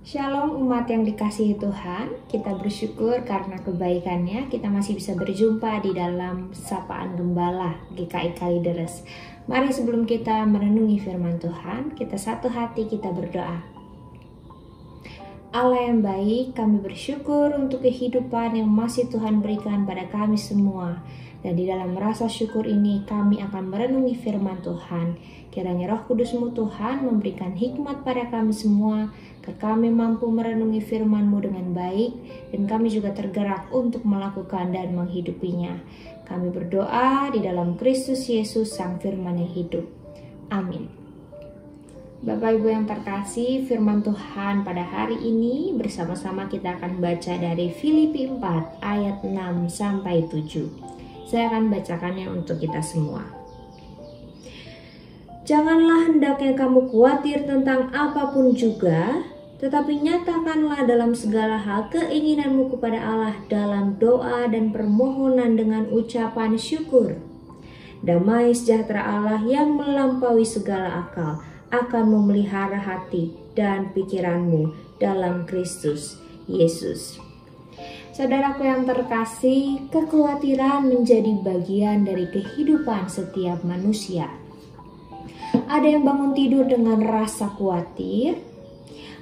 Shalom umat yang dikasihi Tuhan, kita bersyukur karena kebaikannya kita masih bisa berjumpa di dalam Sapaan Gembala GKI Kalideres. Mari sebelum kita merenungi firman Tuhan, kita satu hati kita berdoa. Allah yang baik, kami bersyukur untuk kehidupan yang masih Tuhan berikan pada kami semua. Dan di dalam rasa syukur ini kami akan merenungi firman Tuhan. Kiranya Roh Kudus-Mu Tuhan memberikan hikmat pada kami semua, agar kami mampu merenungi firman-Mu dengan baik, dan kami juga tergerak untuk melakukan dan menghidupinya. Kami berdoa di dalam Kristus Yesus Sang Firman yang hidup. Amin. Bapak Ibu yang terkasih, firman Tuhan pada hari ini bersama-sama kita akan baca dari Filipi 4 ayat 6 sampai 7. Saya akan bacakannya untuk kita semua. Janganlah hendaknya kamu khawatir tentang apapun juga, tetapi nyatakanlah dalam segala hal keinginanmu kepada Allah dalam doa dan permohonan dengan ucapan syukur. Damai sejahtera Allah yang melampaui segala akal akan memelihara hati dan pikiranmu dalam Kristus Yesus. Saudaraku yang terkasih, kekhawatiran menjadi bagian dari kehidupan setiap manusia. Ada yang bangun tidur dengan rasa khawatir.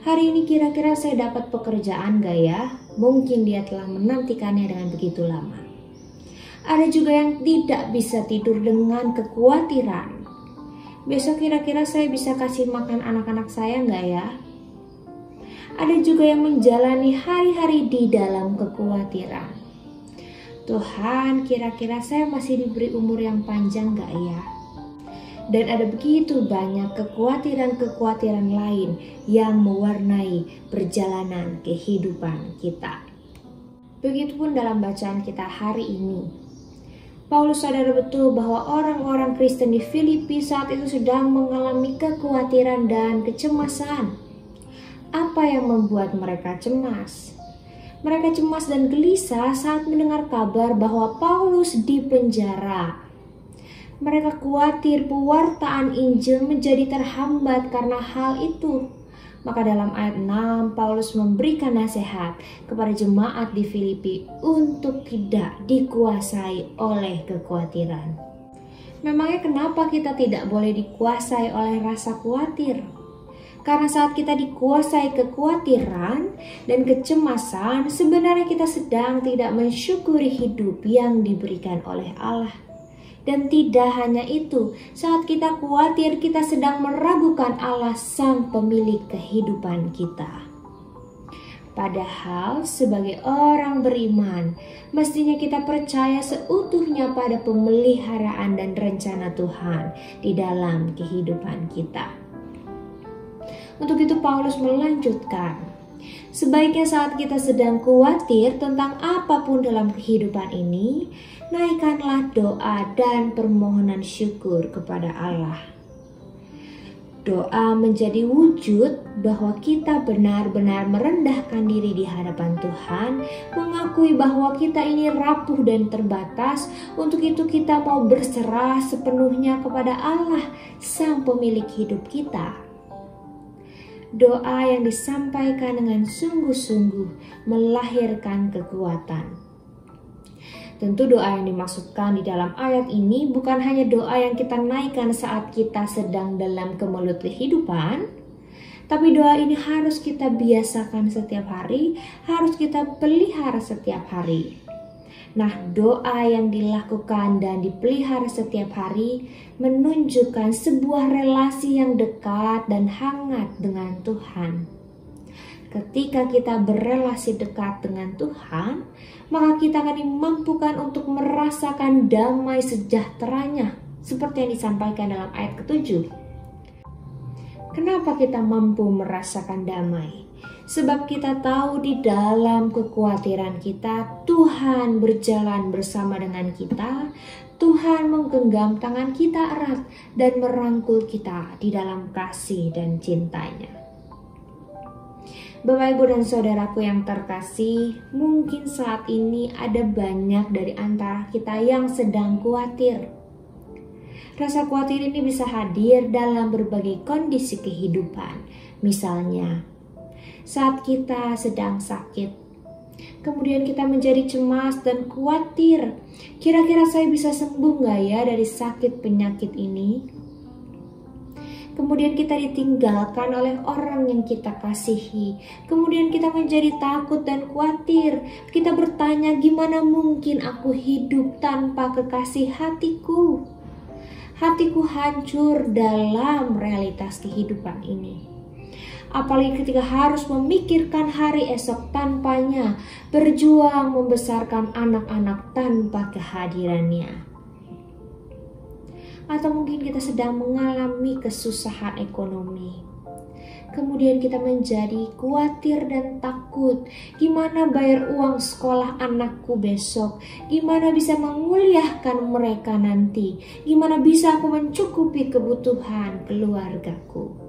Hari ini kira-kira saya dapat pekerjaan gak ya? Mungkin dia telah menantikannya dengan begitu lama. Ada juga yang tidak bisa tidur dengan kekhawatiran. Besok kira-kira saya bisa kasih makan anak-anak saya gak ya? Ada juga yang menjalani hari-hari di dalam kekhawatiran. Tuhan, kira-kira saya masih diberi umur yang panjang gak ya? Dan ada begitu banyak kekhawatiran-kekhawatiran lain yang mewarnai perjalanan kehidupan kita. Begitupun dalam bacaan kita hari ini. Paulus sadar betul bahwa orang-orang Kristen di Filipi saat itu sedang mengalami kekhawatiran dan kecemasan. Apa yang membuat mereka cemas? Mereka cemas dan gelisah saat mendengar kabar bahwa Paulus dipenjara. Mereka khawatir pewartaan Injil menjadi terhambat karena hal itu. Maka dalam ayat 6, Paulus memberikan nasihat kepada jemaat di Filipi untuk tidak dikuasai oleh kekhawatiran. Memangnya kenapa kita tidak boleh dikuasai oleh rasa khawatir? Karena saat kita dikuasai kekhawatiran dan kecemasan, sebenarnya kita sedang tidak mensyukuri hidup yang diberikan oleh Allah. Dan tidak hanya itu, saat kita khawatir, kita sedang meragukan Allah Sang Pemilik kehidupan kita. Padahal sebagai orang beriman, mestinya kita percaya seutuhnya pada pemeliharaan dan rencana Tuhan di dalam kehidupan kita. Untuk itu Paulus melanjutkan, sebaiknya saat kita sedang khawatir tentang apapun dalam kehidupan ini, naikkanlah doa dan permohonan syukur kepada Allah. Doa menjadi wujud bahwa kita benar-benar merendahkan diri di hadapan Tuhan, mengakui bahwa kita ini rapuh dan terbatas. Untuk itu kita mau berserah sepenuhnya kepada Allah, Sang Pemilik hidup kita. Doa yang disampaikan dengan sungguh-sungguh melahirkan kekuatan. Tentu doa yang dimaksudkan di dalam ayat ini bukan hanya doa yang kita naikkan saat kita sedang dalam kemelut kehidupan, tapi doa ini harus kita biasakan setiap hari, harus kita pelihara setiap hari. Nah, doa yang dilakukan dan dipelihara setiap hari menunjukkan sebuah relasi yang dekat dan hangat dengan Tuhan. Ketika kita berelasi dekat dengan Tuhan, maka kita akan dimampukan untuk merasakan damai sejahteranya, seperti yang disampaikan dalam ayat ke-7. Kenapa kita mampu merasakan damai? Sebab kita tahu di dalam kekhawatiran kita, Tuhan berjalan bersama dengan kita. Tuhan menggenggam tangan kita erat dan merangkul kita di dalam kasih dan cintanya. Bapak, Ibu, dan saudaraku yang terkasih, mungkin saat ini ada banyak dari antara kita yang sedang khawatir. Rasa khawatir ini bisa hadir dalam berbagai kondisi kehidupan. Misalnya, saat kita sedang sakit. Kemudian kita menjadi cemas dan khawatir. Kira-kira saya bisa sembuh nggak ya dari sakit penyakit ini? Kemudian kita ditinggalkan oleh orang yang kita kasihi. Kemudian kita menjadi takut dan khawatir. Kita bertanya, gimana mungkin aku hidup tanpa kekasih hatiku? Hatiku hancur dalam realitas kehidupan ini. Apalagi ketika harus memikirkan hari esok tanpanya, berjuang membesarkan anak-anak tanpa kehadirannya. Atau mungkin kita sedang mengalami kesusahan ekonomi. Kemudian kita menjadi khawatir dan takut. Gimana bayar uang sekolah anakku besok? Gimana bisa menguliahkan mereka nanti? Gimana bisa aku mencukupi kebutuhan keluargaku?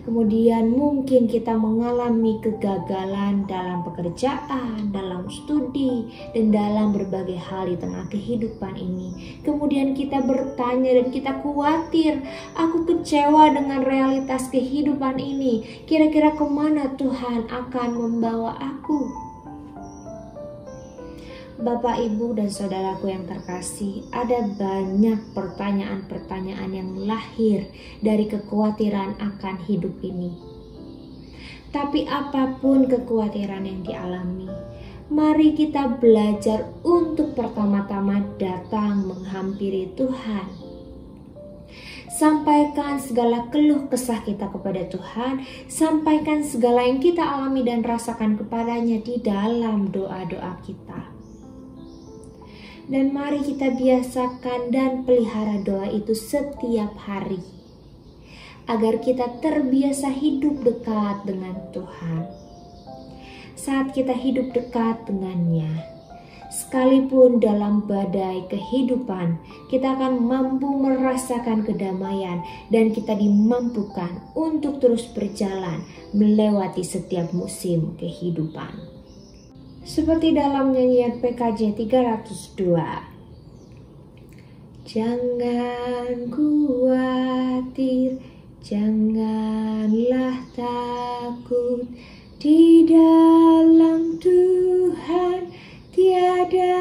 Kemudian mungkin kita mengalami kegagalan dalam pekerjaan, dalam studi, dan dalam berbagai hal di tengah kehidupan ini. Kemudian kita bertanya dan kita khawatir, aku kecewa dengan realitas kehidupan ini. Kira-kira kemana Tuhan akan membawa aku? Bapak, Ibu, dan saudaraku yang terkasih, ada banyak pertanyaan-pertanyaan yang lahir dari kekhawatiran akan hidup ini. Tapi apapun kekhawatiran yang dialami, mari kita belajar untuk pertama-tama datang menghampiri Tuhan. Sampaikan segala keluh kesah kita kepada Tuhan, sampaikan segala yang kita alami dan rasakan kepadanya di dalam doa-doa kita. Dan mari kita biasakan dan pelihara doa itu setiap hari, agar kita terbiasa hidup dekat dengan Tuhan. Saat kita hidup dekat dengannya, sekalipun dalam badai kehidupan, kita akan mampu merasakan kedamaian dan kita dimampukan untuk terus berjalan melewati setiap musim kehidupan. Seperti dalam nyanyian PKJ 302. Jangan khawatir, janganlah takut, di dalam Tuhan tiada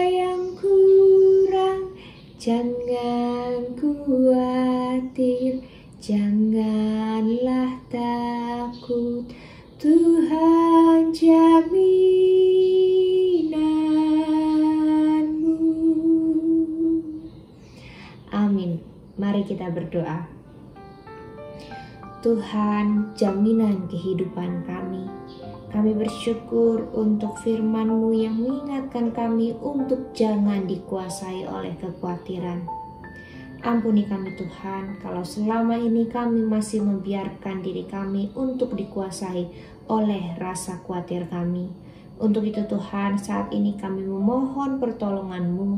yang kurang. Jangan khawatir, janganlah takut, Tuhan jaminanmu. Amin. Mari kita berdoa. Tuhan, jaminan kehidupan kami. Kami bersyukur untuk firman-Mu yang mengingatkan kami untuk jangan dikuasai oleh kekhawatiran. Ampuni kami Tuhan, kalau selama ini kami masih membiarkan diri kami untuk dikuasai oleh rasa khawatir kami. Untuk itu Tuhan, saat ini kami memohon pertolongan-Mu,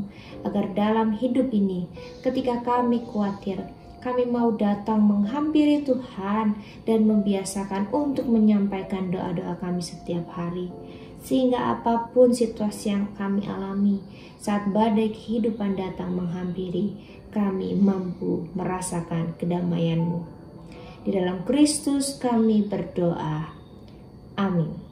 agar dalam hidup ini, ketika kami khawatir, kami mau datang menghampiri Tuhan dan membiasakan untuk menyampaikan doa-doa kami setiap hari. Sehingga apapun situasi yang kami alami, saat badai kehidupan datang menghampiri, kami mampu merasakan kedamaian-Mu. Di dalam Kristus kami berdoa. Amin.